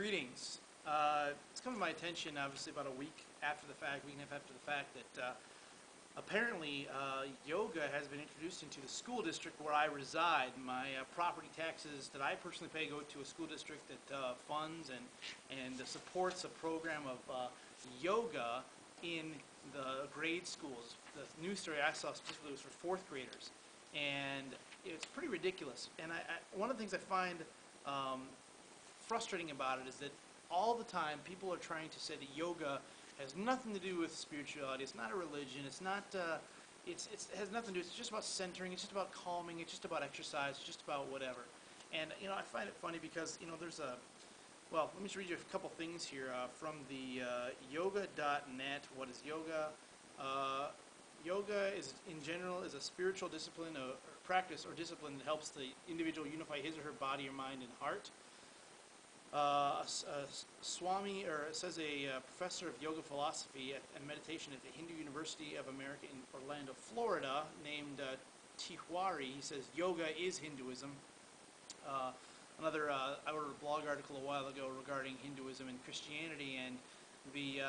Greetings. It's come to my attention, obviously, about a week and a half after the fact, that apparently yoga has been introduced into the school district where I reside. My property taxes that I personally pay go to a school district that funds and supports a program of yoga in the grade schools. The news story I saw specifically was for fourth graders, and it's pretty ridiculous. And one of the things I find frustrating about it is that all the time people are trying to say that yoga has nothing to do with spirituality. It's not a religion. It's not. It has nothing to do. It's just about centering. It's just about calming. It's just about exercise. It's just about whatever. And I find it funny because there's a. Well, let me just read you a couple things here from the yoga.net. What is yoga? Yoga is, in general, is a spiritual discipline, or practice or discipline that helps the individual unify his or her body or mind and heart. Swami, or it says a professor of yoga philosophy and meditation at the Hindu University of America in Orlando, Florida, named Tiwari, he says yoga is Hinduism. I wrote a blog article a while ago regarding Hinduism and Christianity, and the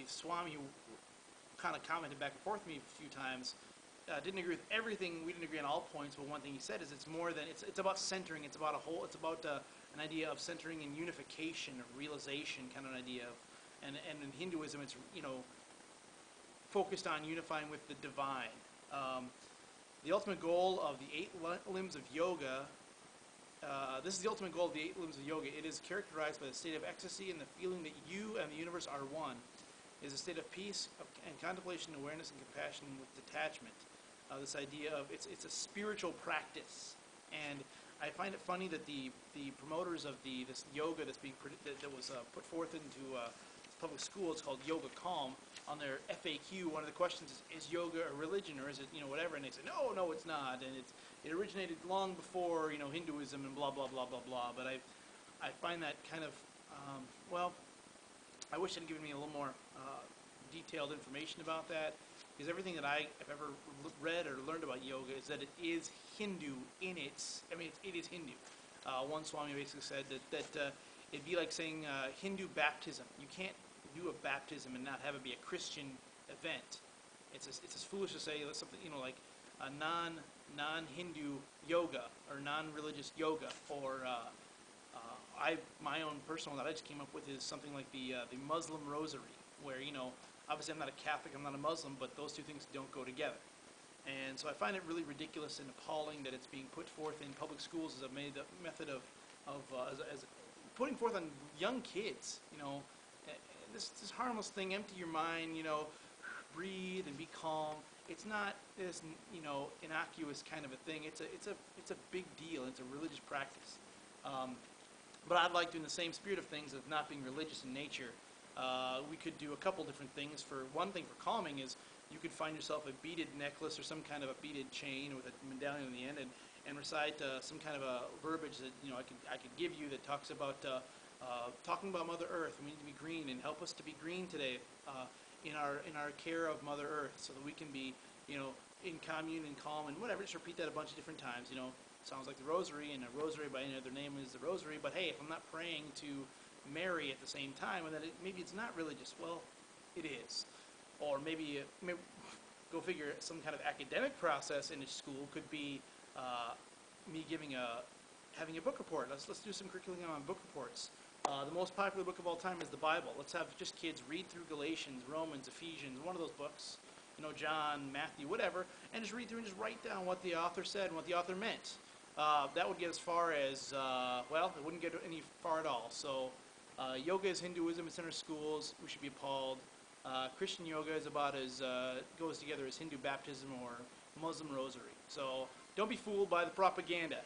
Swami, who kind of commented back and forth with me a few times, didn't agree with everything. We didn't agree on all points, but one thing he said is it's more than it's about centering. It's about it's about an idea of centering and unification, of realization, kind of an idea of, and in Hinduism it's focused on unifying with the divine. The ultimate goal of the 8 limbs of yoga. This is the ultimate goal of the 8 limbs of yoga. It is characterized by the state of ecstasy and the feeling that you and the universe are one. It is a state of peace and contemplation, awareness, and compassion with detachment. This idea of it's a spiritual practice, and I find it funny that the promoters of this yoga that was put forth into public school, it's called Yoga Calm. On their FAQ, one of the questions is yoga a religion, or is it whatever? And they say no, it's not, and it originated long before Hinduism and blah blah blah blah blah. But I find that kind of well, I wish they'd given me a little more detailed information about that, because everything that I have ever read or learned about yoga is that it is Hindu in its. It is Hindu. One Swami basically said that it'd be like saying Hindu baptism. You can't do a baptism and not have it be a Christian event. It's as foolish to say something like a non-Hindu yoga or non-religious yoga, or my own personal that I just came up with is something like the Muslim rosary, where obviously I'm not a Catholic, I'm not a Muslim, but those two things don't go together. And so I find it really ridiculous and appalling that it's being put forth in public schools as a method of as putting forth on young kids. This harmless thing, empty your mind, breathe and be calm. It's not this innocuous kind of a thing. It's a big deal. It's a religious practice. But I'd like to, in the same spirit of things, of not being religious in nature, we could do a couple different things. For one thing, for calming, is you could find yourself a beaded necklace or some kind of a beaded chain with a medallion on the end, and recite some kind of a verbiage that I could give you that talks about talking about Mother Earth. We need to be green, and help us to be green today in our care of Mother Earth, so that we can be in commune and calm and whatever. Just repeat that a bunch of different times. Sounds like the Rosary, and a Rosary by any other name is the Rosary. But hey, if I'm not praying to Mary at the same time, and then maybe it's not religious. Well, it is. Or maybe go figure, some kind of academic process in a school could be me having a book report. Let's do some curriculum on book reports. The most popular book of all time is the Bible. Let's have just kids read through Galatians, Romans, Ephesians, one of those books, John, Matthew, whatever, and just read through and just write down what the author said and what the author meant. That would get as far as, well, it wouldn't get any far at all. So yoga is Hinduism. It's in our schools. We should be appalled. Christian yoga is about as goes together as Hindu baptism or Muslim rosary. So don't be fooled by the propaganda.